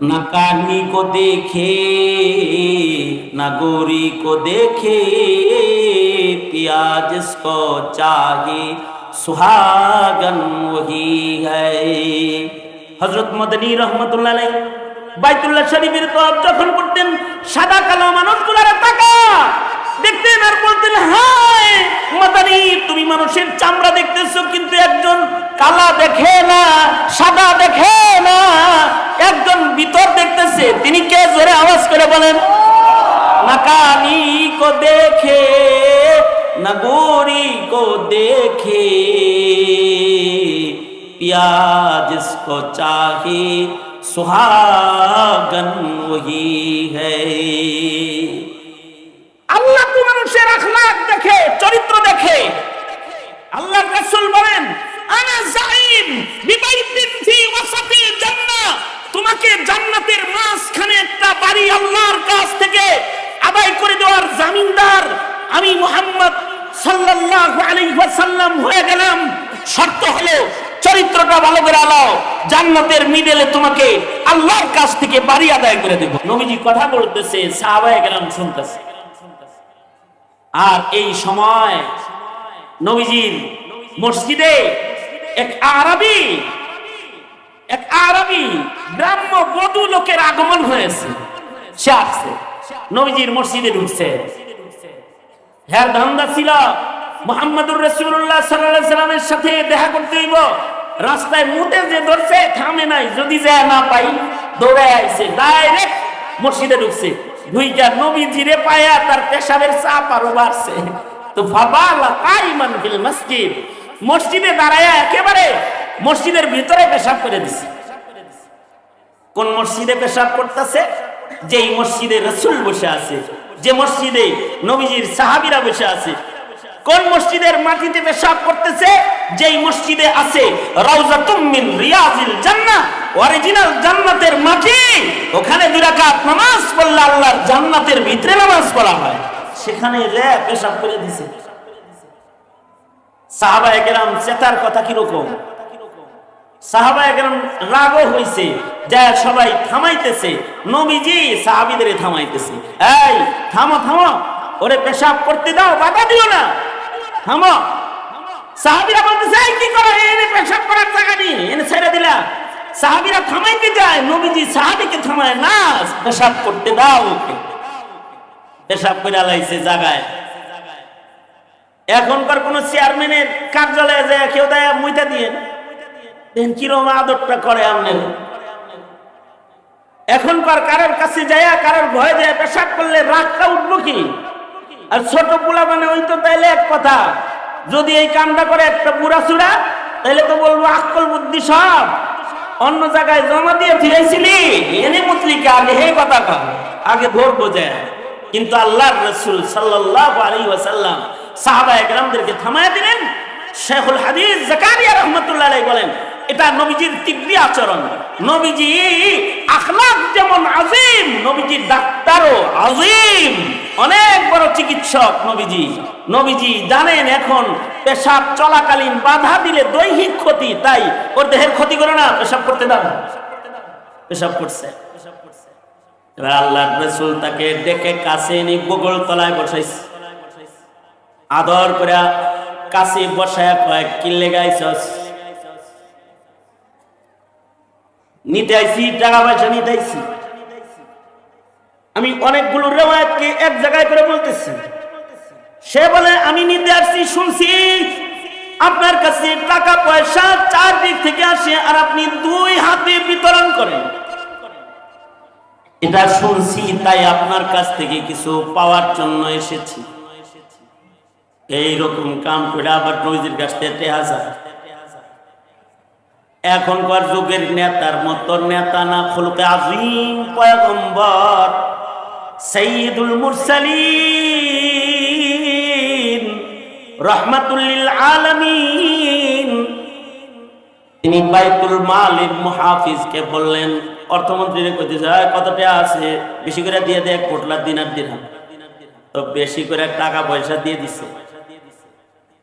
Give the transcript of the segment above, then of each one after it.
न कानी को देखे न गोरी को देखे, पिया जिसको चाहे सुहागन वही है। हजरत मदनी रहमतुल्लाह अलैह বাইতুল্লাহ শরীফের তওয়াফ যখন করতেন, সাদা কালো মানুষগুলোর তাকা দেখতেন আর বলতেন, হায় মাদানী, তুমি মানুষের চামড়া দেখতেছো কিন্তু একজন কালা দেখে না, সাদা দেখে না, একজন ভিতর দেখতেছে। তিনি কে? জোরে আওয়াজ করে বলেন, না কানি কো দেখে না গোরি কো দেখে, पिया जिसको चाहे सुहागन वही है। আল্লাহ তো মানুষের আখলাক দেখে, চরিত্র দেখে। আল্লাহর রাসূল বলেন, আনা যাইম বিবাইতিন ফি ওয়াসাতিল জান্নাহ, তোমাকে জান্নাতের মাঝখানে একটা বাড়ি আল্লাহর কাছ থেকে আদায় করে দেওয়ার জামিনদার আমি মুহাম্মদ সাল্লাল্লাহু আলাইহি ওয়াসাল্লাম হয়ে গেলাম। শর্ত হলো চরিত্রটা ভালো করে আলাও, জান্নাতের মিডলে তোমাকে আল্লাহর কাছ থেকে বাড়ি আদায় করে দেব। নবীজি কথা বলতেছে, সাহাবায়ে কেরাম শুনতেছে। আর এই সময় নবীজির মসজিদে এক আরবি গ্রাম্য বধূ লোকের আগমন হয়েছে। সে আসছে, নবীজির মসজিদে ঢুকছে। হ্যাঁ, ধান্দা ছিল মুহাম্মদুর রাসূলুল্লাহ সাল্লাল্লাহু আলাইহি সাল্লামের সাথে দেখা করতে হইব। রাস্তায় মুতে যে ধরছে, থামে নাই, যদি যায় না পাই দৌড়ে আইছে, ডাইরেক্ট মসজিদে ঢুকছে। দুইটা নবীজিরে পায়া তার পেশাবের চাপ আরো বাড়ছে। তো ফাবালা কাইমান ফিল মসজিদ, মসজিদে দাঁড়ায়া একেবারে মসজিদের ভিতরে পেশাব করে দিছে। কোন মসজিদে পেশাব করতেছে? যেই মসজিদে রাসূল বসে আছে, যে মসজিদে নবীজির সাহাবীরা বসে আছে। কোন মসজিদের মাটিতে পেশাব করতেছে? যেই মসজিদে আছে রাউজাতুম মিন রিয়াজিল জান্নাহ, অরিজিনাল জান্নাতের মাটি। ওখানে 2 রাকাত নামাজ পড়লে আল্লাহর জান্নাতের ভিতরে নামাজ পড়া হয়, সেখানে যে পেশাব করে দিছে। সাহাবায়ে কেরাম চেতার কথা কি রকম? সাহাবায়ে কেরাম রাগও হইছে, যা সবাই থামাইতেছে। নবীজি সাহাবীদের থামাইতেছে, এই থামো থামো, ওরে পেশাব করতে দাও, বাধা দিও না, থামো। সাহাবীরা বলতেছে, এই কি করো, এনে পেশাব করার জায়গা নেই, এনে ছেড়ে দিলা। সাহাবীরা থামাইতে যায়, নবীজি সাহাবীকে থামায় না, পেশাব করতে দাও ওকে। পেশাব করে লাইছে জায়গায়। এখনকার কোন চেয়ারম্যানের কার্যালয়ে যায় কেউ দেয় মুইতা দিয়ে দেন, কিরকম আদরটা করে আপনার। এখনকার কারোর কাছে যায়, কারোর ভয়ে যায় পেশাব করলে রাগটা উঠবো কি? আর ছোট পোলা মানে ওই তো তাইলে এক কথা, যদি এই কামটা করে একটা বুড়া চূড়া, তাইলে তো বলবো আকল বুদ্ধি সব অন্য জায়গায় জমা দিয়ে ফিরেছিলি, এনে মুতলিকে আগে হে কথা কর, আগে ধরবো যায়। কিন্তু আল্লাহর রাসূল সাল্লাল্লাহু আলাইহি ওয়াসাল্লাম সাহাবায়ে কেরামদেরকে থামায় দিলেন। শেখুল হাদিস জাকারিয়া রাহমাতুল্লাহ আলাইহি বলেন, এটা নবীজির তিব্বি আচরণ। নবীজি আখলাক যেমন আজিম, নবীজি ডাক্তারও আজিম, অনেক বড় চিকিৎসক নবীজি জানেন এখন পেশাব চলাকালীন বাধা দিলে দৈহিক ক্ষতি, তাই ওর দেহের ক্ষতি করে না, পেশাব করতে দাও। পেশাব করছে। এবার আল্লাহর রাসূল তাকে ডেকে কাছে এনে বগল তলায় বসাইছে, আদর করে কাছে বসায় কয়, কি লেগাইছস? নিতে আইছি, টাকা পয়সা নিতে আইছি। আমি অনেকগুলো রিওয়ায়াতকে এক জায়গায় করে বলতেছি। সে বলে, আমি নিতে আসছি, শুনছি আপনার কাছে টাকা পয়সা 4 দিক থেকে আসে আর আপনি 2 হাতে বিতরণ করেন। এটা শুনছি, তাই আপনার কাছ থেকে কিছু পাওয়ার জন্য এসেছি। এইরকম কাম করে আবার নবীজির কাছ থেকে টেহা যায়। এখনকার যুগের নেতার মতো নেতা না, খুলকে আযীম পয়গম্বর সাইয়্যিদুল মুরসালিন রাহমাতুল লিল আলামিন, তিনি বাইতুল মালের মুহাফিজকে বললেন, অর্থমন্ত্রীরে কইতে যায়, কত টাকা আছে? বেশি করে দিয়ে দে, 1 কোটলা দিনার দিরহাম। তো বেশি করে টাকা পয়সা দিয়ে দিছে।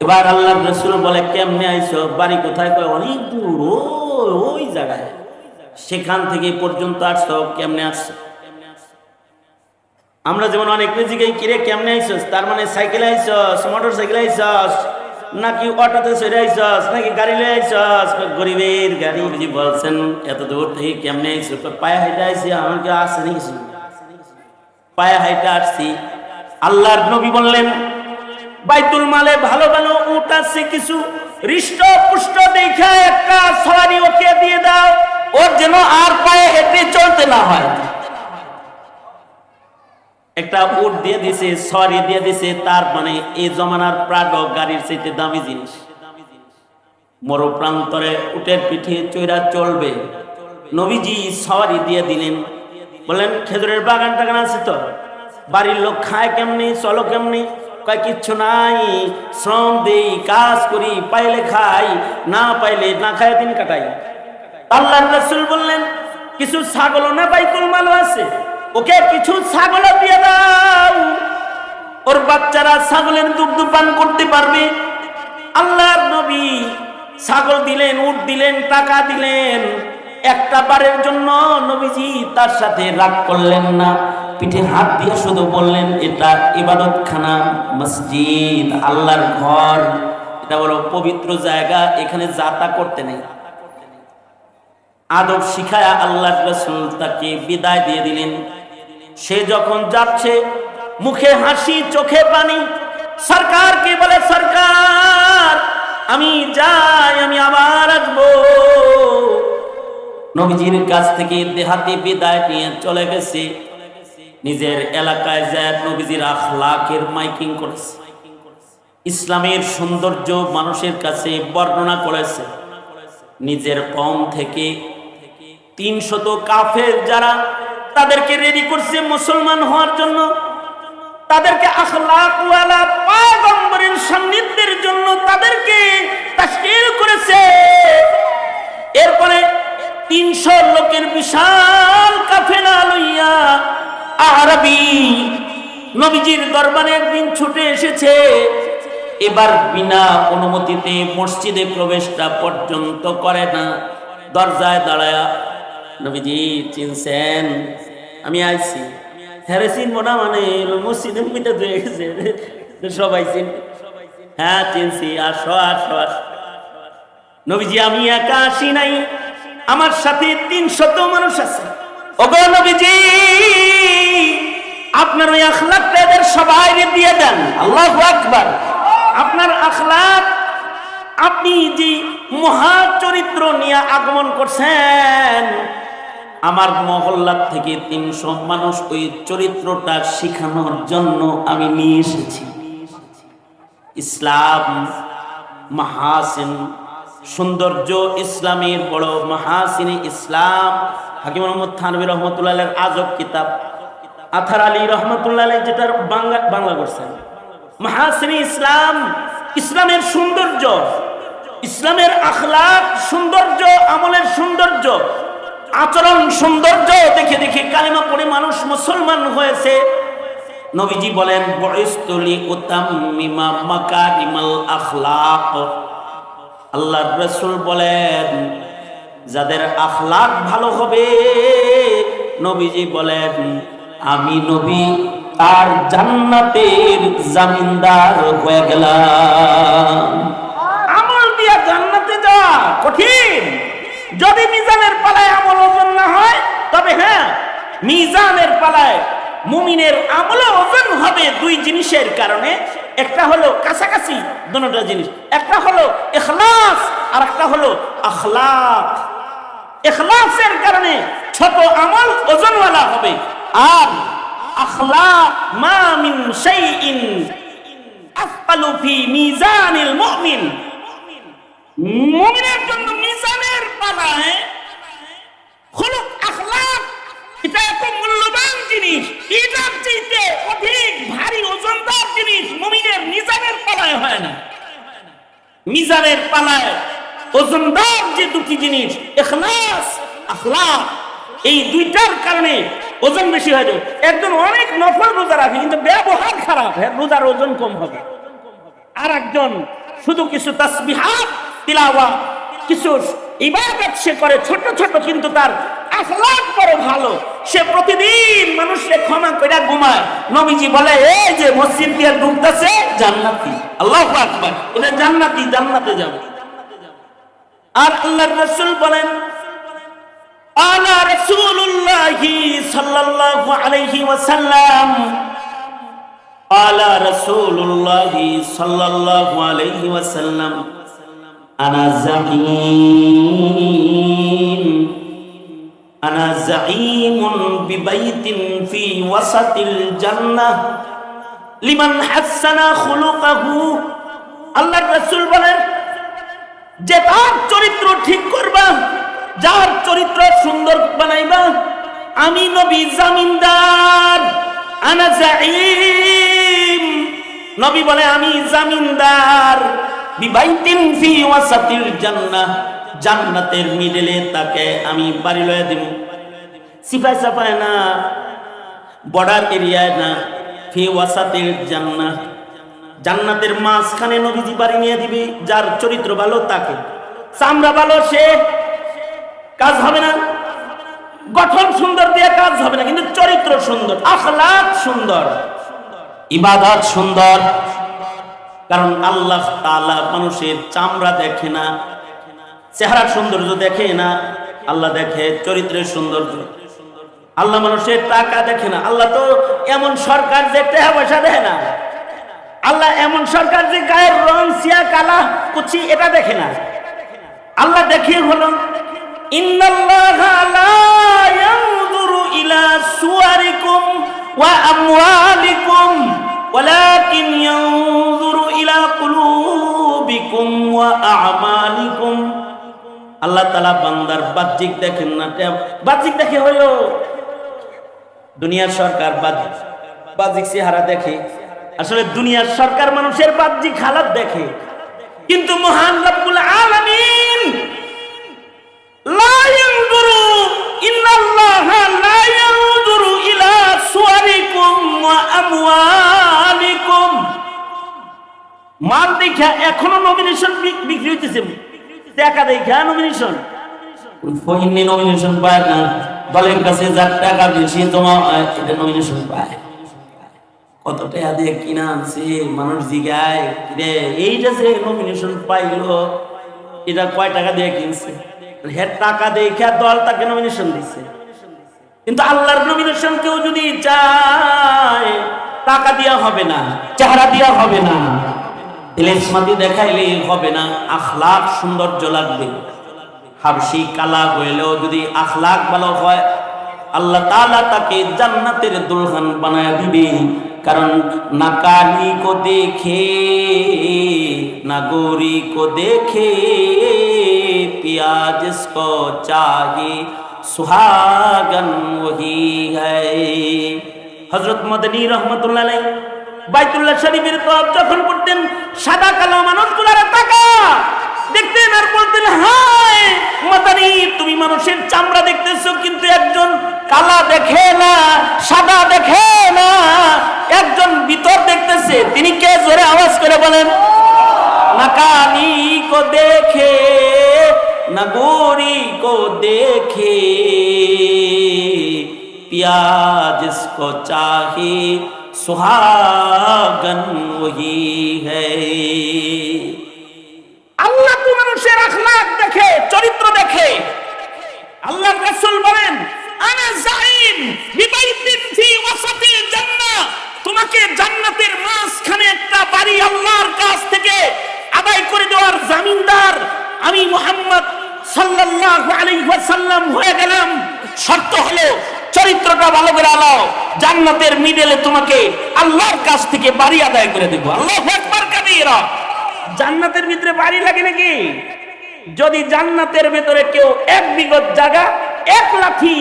এবার আল্লাহর রাসূল বলে, কেমনে আইছো? বাড়ি কোথায়? কয়, অনেক দূর, ওই জায়গায়। সেখান থেকে পর্যন্ত আসছো কেমনে আসছো? আমরা যেমন অনেক জিজ্ঞাসা কিরে কেমনে আইছস, তার মানে সাইকেলে আইছস, মোটর সাইকেলে আইছস, নাকি অটোতে চড়ে আইছস, নাকি গাড়ি লয়ে আইছস? গরিবের গাড়ি বুঝি বলছেন এত দূর থেকে কেমনে আইছস? পায়ে হাইটা আইছি, আমার কি আসছে নাকি কিছু? পায়ে হাইটা আসছি। আল্লাহর নবী বললেন বাইতুল মালে ভালো ভালো উট আছে, কিছু হৃষ্ট পুষ্ট দেখা একটা সওয়ারি ওকে দিয়ে দাও, ওর যেন আর পায়ে হেঁটে চলতে না হয়। একটা উট দিয়ে দিছে, সওয়ারি দিয়ে দিছে, তার মানে এই জমানার প্রাডো গাড়ির চাইতে দামি জিনিস। মরু প্রান্তরে উটের পিঠে চৈরা চলবে, নবীজি সওয়ারি দিয়ে দিলেন। বলেন খেজুরের বাগান টাগান আছে তো, বাড়ির লোক খায় কেমনি, চলো কেমনি? কয় কিচ্ছু নাই, শ্রম দেই, কাজ করি, পাইলে খাই, না পাইলে না খায় দিন কাটাই। আল্লাহর রাসূল বললেন কিছু ছাগল না বাইতুল মাল আছে, ওকে কিছু ছাগল দিয়ে দাও, ওর বাচ্চারা ছাগলের দুধ পান করতে পারবে। আল্লাহর নবী ছাগল দিলেন, উট দিলেন, টাকা দিলেন। একটা বারের জন্য নবীজি তার সাথে রাগ করলেন না, পিঠে হাত দিয়ে শুধু বললেন এটা ইবাদতখানা, মসজিদ, আল্লাহর ঘর, এটা বড় পবিত্র জায়গা, এখানে যাতা করতে নেই। আদব শিখায়া আল্লাহর রাসূল তাকে বিদায় দিয়ে দিলেন। সে যখন যাচ্ছে মুখে হাসি চোখে পানি, সরকারকে বলে সরকার আমি যাই, আমি আবার আসবো। নবীজির কাছ থেকে দেহাতি বিদায় নিয়ে চলে গেছে, নিজের এলাকায় যায় নবীজির আখলাকের মাইকিং করেছে, ইসলামের সৌন্দর্য মানুষের কাছে বর্ণনা করেছে। নিজের কওম থেকে 300 কাফের যারা তাদেরকে রেডি করছে মুসলমান হওয়ার জন্য, তাদেরকে আখলাকওয়ালা পয়গম্বরের সান্নিধ্যের জন্য তাদেরকে তাশকিল করেছে। এরপরে 300 লোকের বিশাল কাফেলা লইয়া আরবি নবীজির দরবারে একদিন ছুটে এসেছে। এবার বিনা অনুমতিতে মসজিদে প্রবেশটা পর্যন্ত করে না, দরজায় দাঁড়ায়া নবীজি চিনছেন? আমি আইছি। হ্যাঁ চিনবো না মানে মসজিদের মধ্যে ধুয়ে গেছে, সবাই চিন। হ্যাঁ চিনছি, আসো আসো আসো। নবীজি আমি একা আসি নাই, আমার সাথে 300 মানুষ আছে। ওগো নবীজি আপনার ওই আখলাকটা এদের সবাই দিয়ে দেন। আল্লাহু আকবার। আপনার আখলাক, আপনি যে মহা চরিত্র নিয়ে আগমন করছেন, আমার মহল্লা থেকে 300 মানুষ ওই চরিত্রটা শিখানোর জন্য আমি নিয়ে এসেছি। ইসলাম মাহাসিন, সৌন্দর্য ইসলামের বড় মাহাসিনে ইসলাম। হাকিম মোহাম্মদ থানভী রহমতুল্লাহ আলাইহির আজব কিতাব, আথার আলী রহমতুল্লাহ আলাইহি যেটার বাংলা করছেন, মাহাসিনে ইসলাম, ইসলামের সৌন্দর্য, ইসলামের আখলাক সৌন্দর্য, আমলের সৌন্দর্য, আচরণ সৌন্দর্য দেখে দেখে কালিমা পড়ে মানুষ মুসলমান হয়েছে। নবীজি বলেন বুইসতুলি উতাম্মিমা মাকারিমাল আখলাক। আল্লাহর রাসূল বলেন যাদের আখলাক ভালো হবে, নবীজি বলেন আমি নবী আর জান্নাতের জামিনদার হয়ে গেলাম। আমল দিয়ে জান্নাতে যাওয়া কঠিন, যদি মিজানের পালায় আমল ওজন না হয় তবে হ্যাঁ মিজানের পালায় মুমিনের আমল ওজন হবে দুই জিনিসের কারণে। একটা হলো কাছাকাছি দুটোটা জিনিস, একটা হলো ইখলাস আর একটা হলো আখলাক। ইখলাসের কারণে ছোট আমল ওজনওয়ালা হবে, আর আখলাক মা মিন শাইইন আফকালু ফি মিজানিল মুমিন, মুমিনের জন্য মিজানের পালায় খুলুক আখলাক এটা এত মূল্যবান জিনিস, এটার চাইতে অধিক ভারী ওজনদার জিনিস মুমিনের মিজানের পালায় হয় না। মিজানের পালায় ওজনদার যে দুটি জিনিস ইখলাস আখলাক, এই দুইটার কারণে ওজন বেশি হয়ে যায়। একজন অনেক নফল রোজা রাখে কিন্তু ব্যবহার খারাপ, রোজার ওজন কম হবে। আর একজন শুধু কিছু তাসবিহাত তিলাওয়াত, কিছু ইবাদত সে করে ছোট ছোট, কিন্তু তার আখলাক বড় ভালো। সে প্রতিদিন মানুষকে ক্ষমা করে ঘুমায়। নবীজি বলে এই যে মসজিদ দিয়ে ঢুকতেছে জান্নাতি, আল্লাহু আকবার, এটা জান্নাতি, জান্নাতে যাবে। আর আল্লাহর রাসূল বলেন আলা রাসূলুল্লাহি সাল্লাল্লাহু আলাইহি ওয়াসাল্লাম, আলা রাসূলুল্লাহি সাল্লাল্লাহু আলাইহি ওয়াসাল্লাম, আনা যাঈম, আনা যাঈমুন বিবাইতিন ফি ওয়াসাতিল জান্নাহ লিমান হাসানা খুলুকাহু। আল্লাহর রাসূল বলেন যে তার চরিত্র ঠিক করবা, যার চরিত্র সুন্দর বানাইবা, আমি নবী জামিনদার। আনা যাঈম, নবী বলে আমি জামিনদার, বিবাইতিন ফি ওয়াসাতিল জান্নাহ, জান্নাতের মিডলে তাকে আমি বাড়ি লয়ে দিব। সিপাই সাপায় না, বর্ডার এরিয়ায় না, ফি ওয়াসাতিল জান্নাহ, জান্নাতের মাঝখানে নবীজি বাড়ি নিয়ে দিবে। যার চরিত্র ভালো তাকে, চামড়া ভালো সে কাজ হবে না, গঠন সুন্দর দিয়ে কাজ হবে না, কিন্তু চরিত্র সুন্দর, আখলাক সুন্দর, ইবাদত সুন্দর। কারণ আল্লাহ তাআলা মানুষের চামড়া দেখে না, চেহারার সৌন্দর্য দেখে না, আল্লাহ দেখে চরিত্রের সৌন্দর্য। আল্লাহ মানুষের টাকা দেখে না, আল্লাহ তো এমন সরকার যে টাকা পয়সা দেয় না, আল্লাহ এমন সরকার যে গায়ের রং সিয়া কালা কুচি এটা দেখে না। আল্লাহ দেখে হলো ইন্নাল্লাহা লা ইয়ানজুরু ইলা সুওয়ারিকুম ওয়া আমওয়ালিকুম ওয়ালাকিন ইয়ানজুরু ইলা কুলুবিকুম ওয়া আ'মালিকুম। আল্লাহ তাআলা বান্দার বাহ্যিক দেখেন না, বাহ্যিক দেখে হলো দুনিয়ার সরকার বাহ্যিক চেহারা দেখে। আসলে দুনিয়ার সরকার মানুষের বাহ্যিক হালাত দেখে, কিন্তু মহান রব্বুল আলামিন লা ইয়ানজুরু, ইন্নাল্লাহা লা ইয়ানজুরু ইলা সুওয়ারিকুম ওয়া আমওয়ালিকুম। মাল দেখা এখনো নমিনেশন বিক্রি হইতেছে, টাকা দেখা নমিনেশন, ফইনি নমিনেশন পায় না, দলের কাছে যার টাকা বেশি তোমার এটা নমিনেশন পায়। কত টাকা দিয়ে কিনা আনছে, মানুষ জিগায় রে এইটা যে নমিনেশন পাইলো এটা কয় টাকা দিয়ে কিনছে, হে টাকা দেখে দল তাকে নমিনেশন দিচ্ছে। কিন্তু আল্লাহর নমিনেশন কেউ যদি চায় টাকা দিয়া হবে না, চেহারা দিয়া হবে না, ইলেকশনাদি দেখাইলে হবে না, আখলাক সৌন্দর্য লাগবে। হাবশি কালা হইলেও যদি আখলাক ভালো হয় আল্লাহ তাআলা তাকে জান্নাতের দুলহান বানায় দিবে। কারণ না কালি কো দেখে না গোরি কো দেখে পিয়া জিসকো চাহে সুহাগন ওহি হ্যায়। হযরত মদনী রহমাতুল্লাহ আলাইহি বাইতুল্লাহ শরীফের তওয়াফ যখন করতেন, সাদা কালো মানুষগুলোর তাকা দেখতেন আর বলতেন হায় মদনী তুমি মানুষের চামড়া দেখতেছো, কিন্তু একজন কালা দেখে না, সাদা দেখে না, একজন ভিতর দেখতেছে। তিনি কে? জোরে আওয়াজ করে বলেন। না কালি কো দেখে না গোরি কো দেখে পিয়া জিসকো চাহে সুহাগন ওহি হ্যায়। আল্লাহ তো মানুষের আখলাক দেখে, চরিত্র দেখে। আল্লাহর রাসূল বলেন আনা যাঈম বিবাইতিন ফি ওয়াসাতিল জান্নাহ, তোমাকে জান্নাতের মাঝখানে একটা বাড়ি আল্লাহর কাছ থেকে আদায় করে দেওয়ার জামিনদার আমি মুহাম্মদ সাল্লাল্লাহু আলাইহি ওয়াসাল্লাম হয়ে গেলাম। শর্ত হলো চরিত্রটা ভালো করে আলো, জান্নাতের মিডলে তোমাকে আল্লাহর কাছ থেকে বাড়ি আদায় করে দেব। আল্লাহু আকবার কাবীরা। জান্নাতের ভিতরে বাড়ি লাগে নাকি? যদি জান্নাতের ভিতরে কেউ এক বিঘত জায়গা, এক লাঠি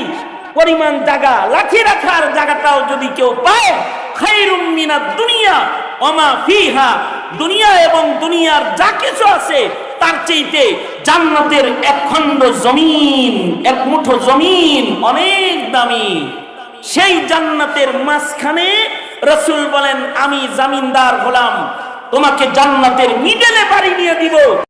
পরিমাণ জায়গা, লাঠি রাখার জায়গাটাও যদি কেউ পায়, খায়রুম মিনাদ দুনিয়া ওয়া মা ফিহা, দুনিয়া এবং দুনিয়ার যা কিছু আছে তার চাইতে জান্নাতের এক খণ্ড জমিন, এক মুঠো জমিন অনেক দামি। সেই জান্নাতের মাঝখানে রাসূল বলেন আমি জামিনদার হলাম, তোমাকে জান্নাতের মিডলে বাড়ি নিয়ে দিব।